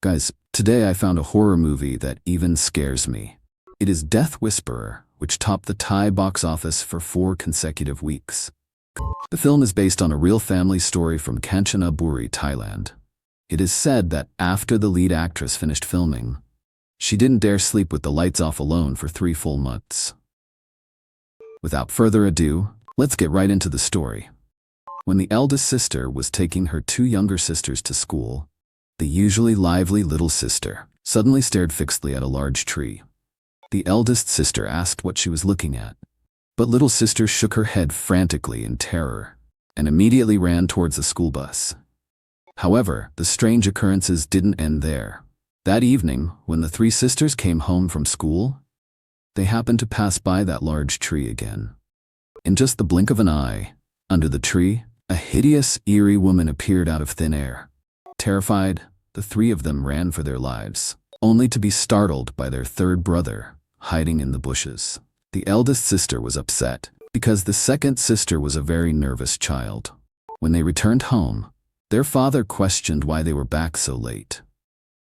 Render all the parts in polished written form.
Guys, today I found a horror movie that even scares me. It is Death Whisperer, which topped the Thai box office for 4 consecutive weeks. The film is based on a real family story from Kanchanaburi, Thailand. It is said that after the lead actress finished filming, she didn't dare sleep with the lights off alone for 3 full months. Without further ado, let's get right into the story. When the eldest sister was taking her 2 younger sisters to school, the usually lively little sister suddenly stared fixedly at a large tree. The eldest sister asked what she was looking at, but little sister shook her head frantically in terror and immediately ran towards the school bus. However, the strange occurrences didn't end there. That evening, when the 3 sisters came home from school, they happened to pass by that large tree again. In just the blink of an eye, under the tree, a hideous, eerie woman appeared out of thin air. Terrified, the 3 of them ran for their lives, only to be startled by their 3rd brother, hiding in the bushes. The eldest sister was upset, because the 2nd sister was a very nervous child. When they returned home, their father questioned why they were back so late.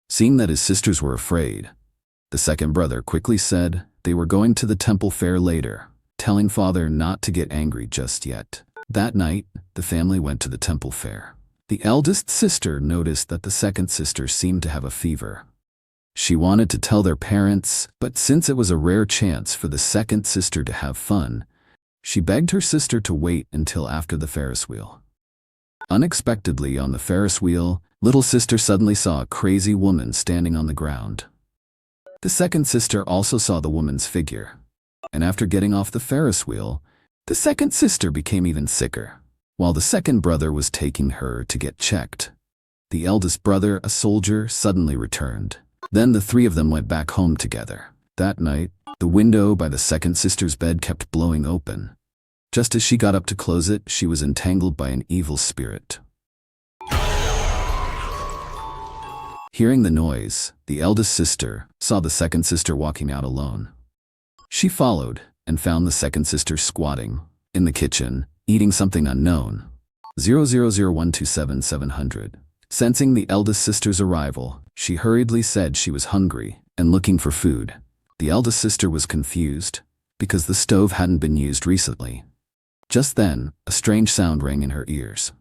Seeing that his sisters were afraid, the 2nd brother quickly said they were going to the temple fair later, telling father not to get angry just yet. That night, the family went to the temple fair. The eldest sister noticed that the 2nd sister seemed to have a fever. She wanted to tell their parents, but since it was a rare chance for the 2nd sister to have fun, she begged her sister to wait until after the Ferris wheel. Unexpectedly on the Ferris wheel, little sister suddenly saw a crazy woman standing on the ground. The 2nd sister also saw the woman's figure, and after getting off the Ferris wheel, the 2nd sister became even sicker. While the 2nd brother was taking her to get checked, the eldest brother, a soldier, suddenly returned. Then the 3 of them went back home together. That night, the window by the 2nd sister's bed kept blowing open. Just as she got up to close it, she was entangled by an evil spirit. Hearing the noise, the eldest sister saw the 2nd sister walking out alone. She followed and found the 2nd sister squatting in the kitchen, eating something unknown. 000127700. Sensing the eldest sister's arrival, she hurriedly said she was hungry and looking for food. The eldest sister was confused because the stove hadn't been used recently. Just then, a strange sound rang in her ears.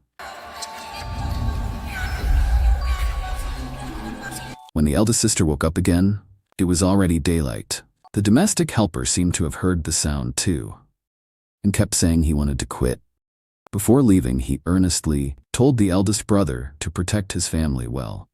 When the eldest sister woke up again, it was already daylight. The domestic helper seemed to have heard the sound too, and kept saying he wanted to quit. Before leaving, he earnestly told the eldest brother to protect his family well.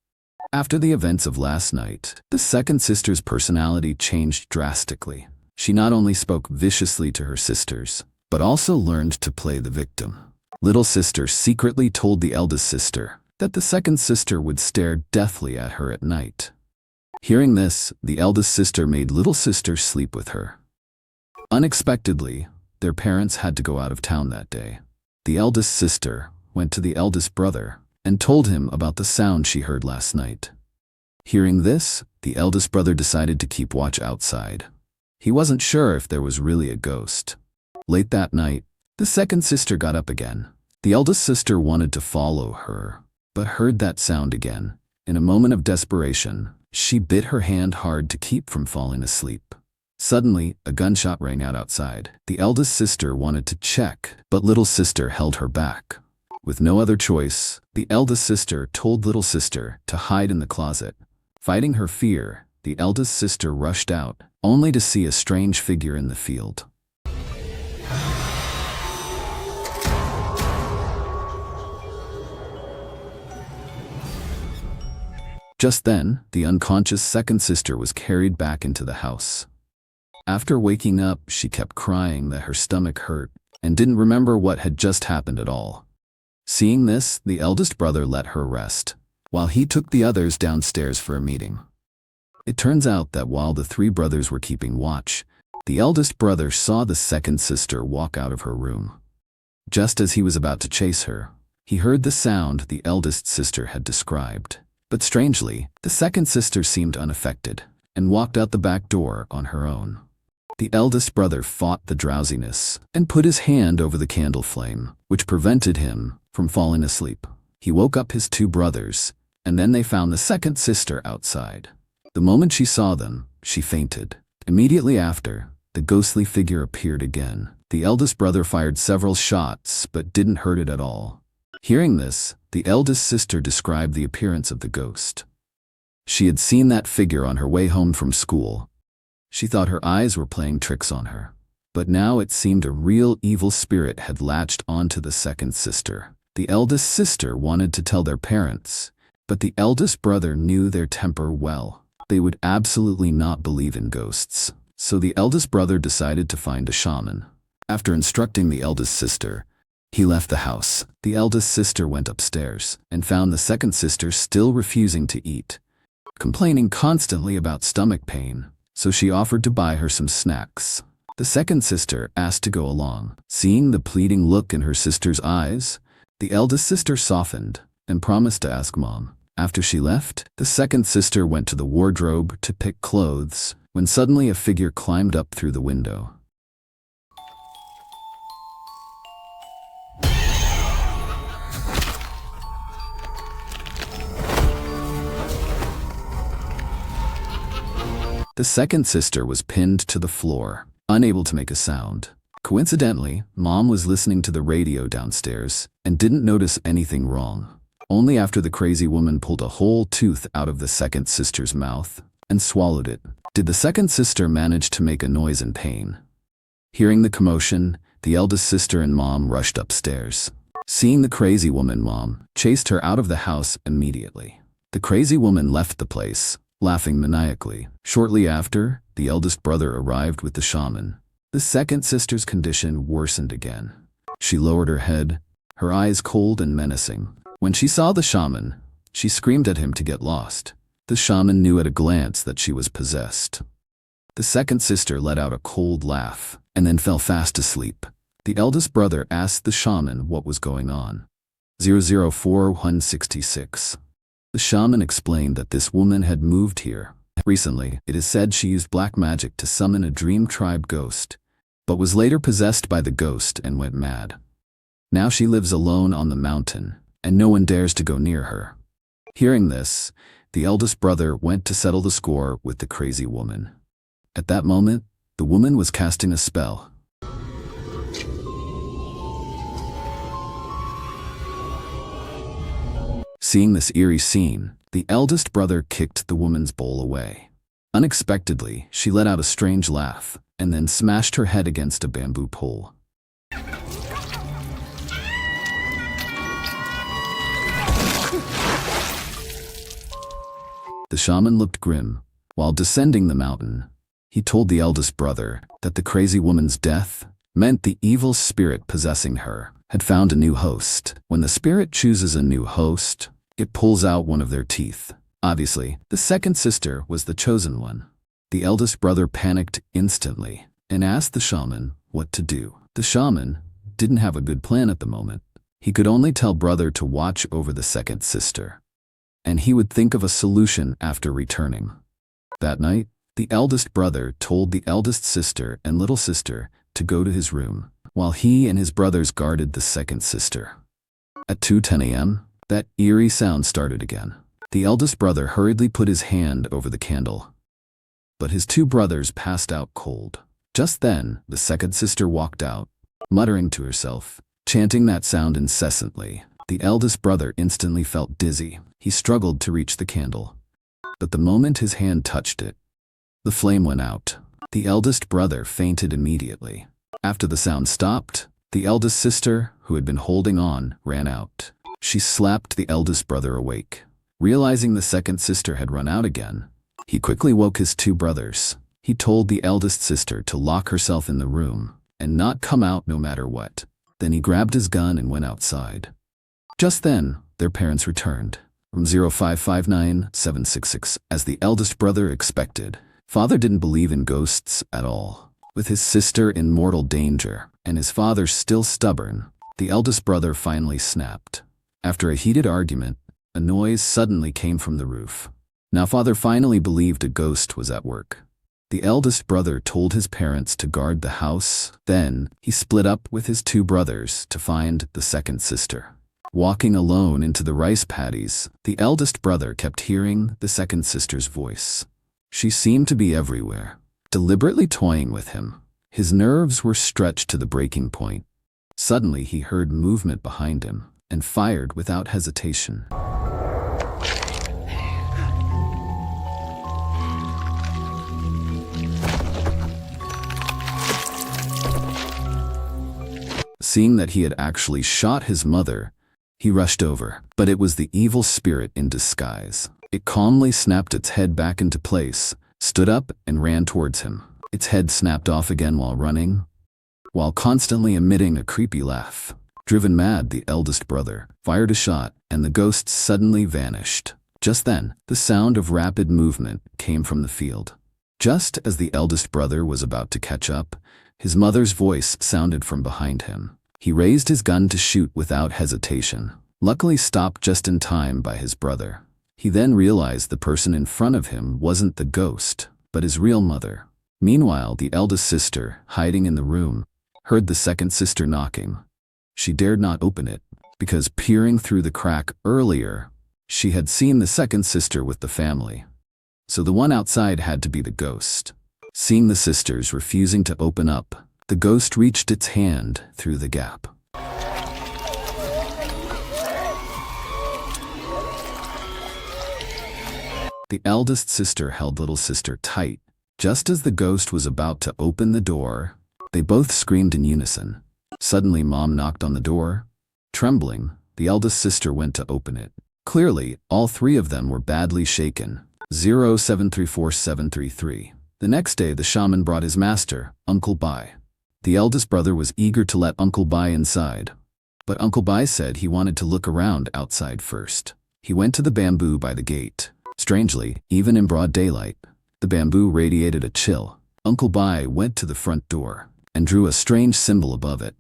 After the events of last night, the 2nd sister's personality changed drastically. She not only spoke viciously to her sisters, but also learned to play the victim. Little sister secretly told the eldest sister that the 2nd sister would stare deathly at her at night. Hearing this, the eldest sister made little sister sleep with her. Unexpectedly, their parents had to go out of town that day. The eldest sister went to the eldest brother and told him about the sound she heard last night. Hearing this, the eldest brother decided to keep watch outside. He wasn't sure if there was really a ghost. Late that night, the 2nd sister got up again. The eldest sister wanted to follow her, but heard that sound again. In a moment of desperation, she bit her hand hard to keep from falling asleep. Suddenly, a gunshot rang out outside. The eldest sister wanted to check, but little sister held her back. With no other choice, the eldest sister told little sister to hide in the closet. Fighting her fear, the eldest sister rushed out, only to see a strange figure in the field. Just then, the unconscious 2nd sister was carried back into the house. After waking up, she kept crying that her stomach hurt and didn't remember what had just happened at all. Seeing this, the eldest brother let her rest, while he took the others downstairs for a meeting. It turns out that while the 3 brothers were keeping watch, the eldest brother saw the 2nd sister walk out of her room. Just as he was about to chase her, he heard the sound the eldest sister had described. But strangely, the 2nd sister seemed unaffected and walked out the back door on her own. The eldest brother fought the drowsiness and put his hand over the candle flame, which prevented him from falling asleep. He woke up his 2 brothers and then they found the second sister outside. The moment she saw them, she fainted. Immediately after, the ghostly figure appeared again. The eldest brother fired several shots, but didn't hurt it at all. Hearing this, the eldest sister described the appearance of the ghost. She had seen that figure on her way home from school. She thought her eyes were playing tricks on her. But now it seemed a real evil spirit had latched onto the second sister. The eldest sister wanted to tell their parents, but the eldest brother knew their temper well. They would absolutely not believe in ghosts. So the eldest brother decided to find a shaman. After instructing the eldest sister, he left the house. The eldest sister went upstairs and found the second sister still refusing to eat, complaining constantly about stomach pain, so she offered to buy her some snacks. The second sister asked to go along. Seeing the pleading look in her sister's eyes, the eldest sister softened and promised to ask Mom. After she left, the second sister went to the wardrobe to pick clothes, when suddenly a figure climbed up through the window. The second sister was pinned to the floor, unable to make a sound. Coincidentally, Mom was listening to the radio downstairs and didn't notice anything wrong. Only after the crazy woman pulled a whole tooth out of the second sister's mouth and swallowed it, did the second sister manage to make a noise in pain. Hearing the commotion, the eldest sister and Mom rushed upstairs. Seeing the crazy woman, Mom chased her out of the house immediately. The crazy woman left the place, laughing maniacally. Shortly after, the eldest brother arrived with the shaman. The second sister's condition worsened again. She lowered her head, her eyes cold and menacing. When she saw the shaman, she screamed at him to get lost. The shaman knew at a glance that she was possessed. The second sister let out a cold laugh and then fell fast asleep. The eldest brother asked the shaman what was going on. 004-166. The shaman explained that this woman had moved here. Recently, it is said she used black magic to summon a dream tribe ghost, but was later possessed by the ghost and went mad. Now she lives alone on the mountain, and no one dares to go near her. Hearing this, the eldest brother went to settle the score with the crazy woman. At that moment, the woman was casting a spell. Seeing this eerie scene, the eldest brother kicked the woman's bowl away. Unexpectedly, she let out a strange laugh and then smashed her head against a bamboo pole. The shaman looked grim. While descending the mountain, he told the eldest brother that the crazy woman's death meant the evil spirit possessing her had found a new host. When the spirit chooses a new host, it pulls out one of their teeth. Obviously, the second sister was the chosen one. The eldest brother panicked instantly and asked the shaman what to do. The shaman didn't have a good plan at the moment. He could only tell brother to watch over the second sister, and he would think of a solution after returning. That night, the eldest brother told the eldest sister and little sister to go to his room, while he and his brothers guarded the second sister. At 2:10 a.m., that eerie sound started again. The eldest brother hurriedly put his hand over the candle, but his two brothers passed out cold. Just then, the second sister walked out, muttering to herself, chanting that sound incessantly. The eldest brother instantly felt dizzy. He struggled to reach the candle, but the moment his hand touched it, the flame went out. The eldest brother fainted immediately. After the sound stopped, the eldest sister, who had been holding on, ran out. She slapped the eldest brother awake. Realizing the second sister had run out again, he quickly woke his two brothers. He told the eldest sister to lock herself in the room and not come out no matter what. Then he grabbed his gun and went outside. Just then, their parents returned. From 0559766, as the eldest brother expected, father didn't believe in ghosts at all. With his sister in mortal danger and his father still stubborn, the eldest brother finally snapped. After a heated argument, a noise suddenly came from the roof. Now father finally believed a ghost was at work. The eldest brother told his parents to guard the house. Then he split up with his two brothers to find the second sister. Walking alone into the rice paddies, the eldest brother kept hearing the second sister's voice. She seemed to be everywhere, deliberately toying with him. His nerves were stretched to the breaking point. Suddenly he heard movement behind him and fired without hesitation. Seeing that he had actually shot his mother, he rushed over, but it was the evil spirit in disguise. It calmly snapped its head back into place, stood up, and ran towards him. Its head snapped off again while running, while constantly emitting a creepy laugh. Driven mad, the eldest brother fired a shot, and the ghost suddenly vanished. Just then, the sound of rapid movement came from the field. Just as the eldest brother was about to catch up, his mother's voice sounded from behind him. He raised his gun to shoot without hesitation, luckily stopped just in time by his brother. He then realized the person in front of him wasn't the ghost, but his real mother. Meanwhile, the eldest sister, hiding in the room, heard the second sister knocking. She dared not open it, because peering through the crack earlier, she had seen the second sister with the family. So the one outside had to be the ghost. Seeing the sisters refusing to open up, the ghost reached its hand through the gap. The eldest sister held little sister tight. Just as the ghost was about to open the door, they both screamed in unison. Suddenly, Mom knocked on the door. Trembling, the eldest sister went to open it. Clearly, all three of them were badly shaken. 0734733. The next day, the shaman brought his master, Uncle Bai. The eldest brother was eager to let Uncle Bai inside, but Uncle Bai said he wanted to look around outside first. He went to the bamboo by the gate. Strangely, even in broad daylight, the bamboo radiated a chill. Uncle Bai went to the front door and drew a strange symbol above it.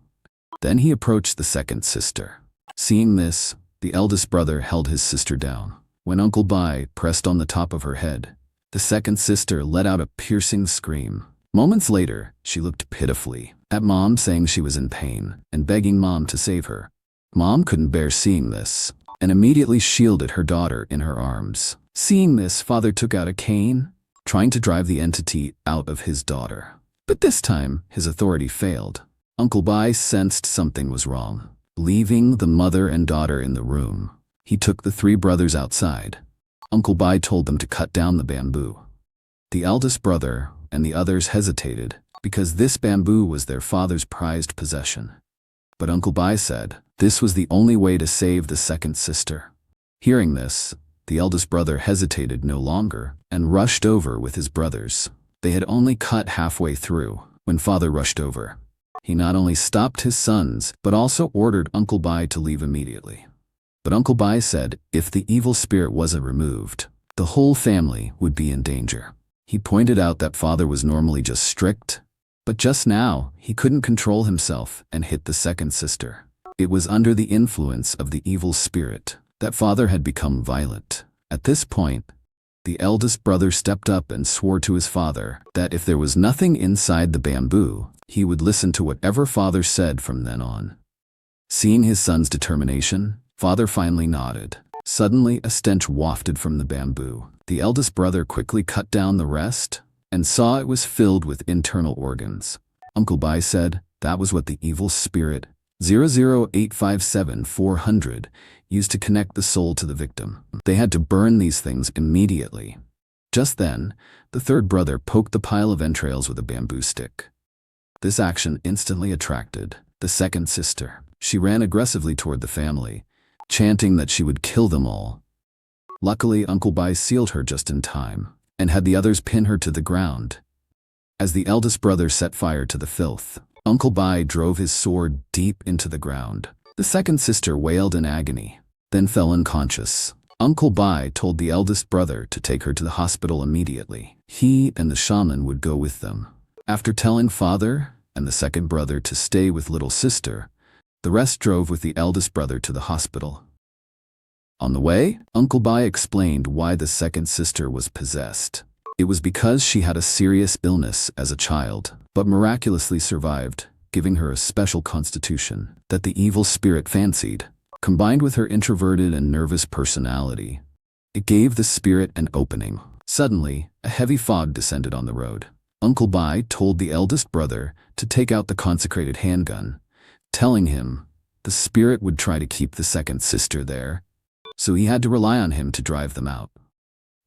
Then he approached the second sister. Seeing this, the eldest brother held his sister down. When Uncle Bai pressed on the top of her head, the second sister let out a piercing scream. Moments later, she looked pitifully at Mom, saying she was in pain and begging Mom to save her. Mom couldn't bear seeing this and immediately shielded her daughter in her arms. Seeing this, Father took out a cane, trying to drive the entity out of his daughter. But this time, his authority failed. Uncle Bai sensed something was wrong. Leaving the mother and daughter in the room, he took the three brothers outside. Uncle Bai told them to cut down the bamboo. The eldest brother and the others hesitated, because this bamboo was their father's prized possession. But Uncle Bai said this was the only way to save the second sister. Hearing this, the eldest brother hesitated no longer and rushed over with his brothers. They had only cut halfway through when Father rushed over. He not only stopped his sons, but also ordered Uncle Bai to leave immediately. But Uncle Bai said if the evil spirit wasn't removed, the whole family would be in danger. He pointed out that Father was normally just strict, but just now he couldn't control himself and hit the second sister. It was under the influence of the evil spirit that Father had become violent. At this point, the eldest brother stepped up and swore to his father that if there was nothing inside the bamboo, he would listen to whatever Father said from then on. Seeing his son's determination, Father finally nodded. Suddenly, a stench wafted from the bamboo. The eldest brother quickly cut down the rest and saw it was filled with internal organs. Uncle Bai said that was what the evil spirit 00857-400 used to connect the soul to the victim. They had to burn these things immediately. Just then, the third brother poked the pile of entrails with a bamboo stick. This action instantly attracted the second sister. She ran aggressively toward the family, chanting that she would kill them all. Luckily, Uncle Bai sealed her just in time and had the others pin her to the ground. As the eldest brother set fire to the filth, Uncle Bai drove his sword deep into the ground. The second sister wailed in agony, then fell unconscious. Uncle Bai told the eldest brother to take her to the hospital immediately. He and the shaman would go with them. After telling Father and the second brother to stay with little sister, the rest drove with the eldest brother to the hospital. On the way, Uncle Bai explained why the second sister was possessed. It was because she had a serious illness as a child, but miraculously survived, giving her a special constitution that the evil spirit fancied. Combined with her introverted and nervous personality, it gave the spirit an opening. Suddenly, a heavy fog descended on the road. Uncle Bai told the eldest brother to take out the consecrated handgun, telling him the spirit would try to keep the second sister there, so he had to rely on him to drive them out.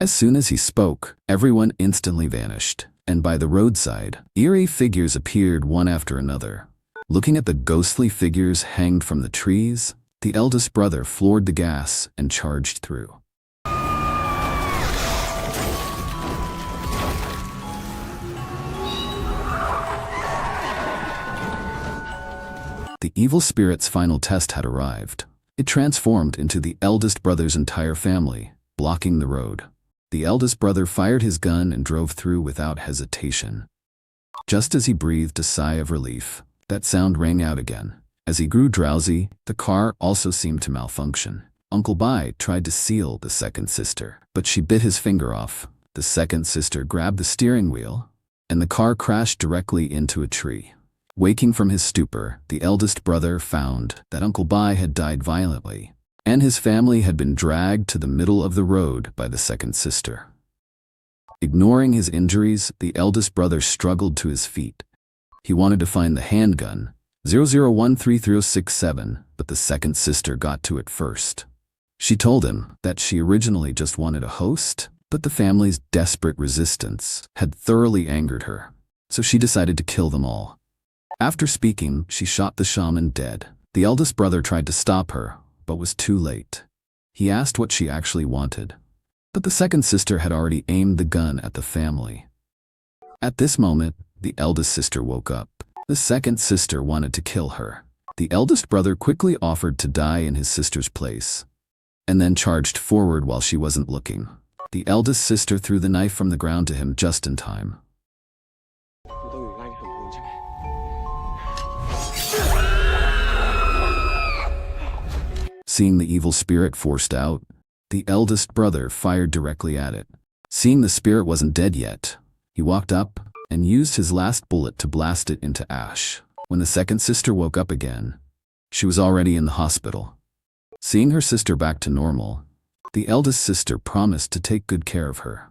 As soon as he spoke, everyone instantly vanished, and by the roadside, eerie figures appeared one after another. Looking at the ghostly figures hanged from the trees, the eldest brother floored the gas and charged through. The evil spirit's final test had arrived. It transformed into the eldest brother's entire family, blocking the road. The eldest brother fired his gun and drove through without hesitation. Just as he breathed a sigh of relief, that sound rang out again. As he grew drowsy, the car also seemed to malfunction. Uncle Bai tried to seal the second sister, but she bit his finger off. The second sister grabbed the steering wheel, and the car crashed directly into a tree. Waking from his stupor, the eldest brother found that Uncle Bai had died violently, and his family had been dragged to the middle of the road by the second sister. Ignoring his injuries, the eldest brother struggled to his feet. He wanted to find the handgun, 00133067, but the second sister got to it first. She told him that she originally just wanted a host, but the family's desperate resistance had thoroughly angered her, so she decided to kill them all. After speaking, she shot the shaman dead. The eldest brother tried to stop her, but was too late. He asked what she actually wanted, but the second sister had already aimed the gun at the family. At this moment, the eldest sister woke up. The second sister wanted to kill her. The eldest brother quickly offered to die in his sister's place, and then charged forward while she wasn't looking. The eldest sister threw the knife from the ground to him just in time. Seeing the evil spirit forced out, the eldest brother fired directly at it. Seeing the spirit wasn't dead yet, he walked up and used his last bullet to blast it into ash. When the second sister woke up again, she was already in the hospital. Seeing her sister back to normal, the eldest sister promised to take good care of her.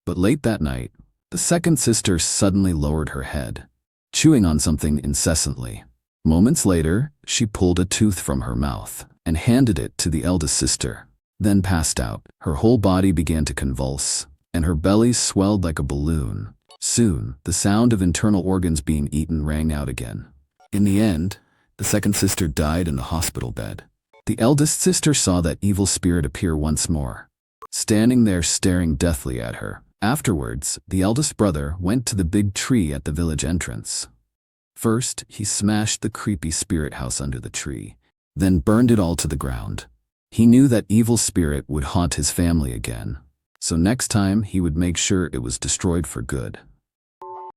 But late that night, the second sister suddenly lowered her head, chewing on something incessantly. Moments later, she pulled a tooth from her mouth and handed it to the eldest sister, then passed out. Her whole body began to convulse, and her belly swelled like a balloon. Soon, the sound of internal organs being eaten rang out again. In the end, the second sister died in the hospital bed. The eldest sister saw that evil spirit appear once more, standing there staring deathly at her. Afterwards, the eldest brother went to the big tree at the village entrance. First, he smashed the creepy spirit house under the tree, then burned it all to the ground. He knew that evil spirit would haunt his family again, so next time he would make sure it was destroyed for good.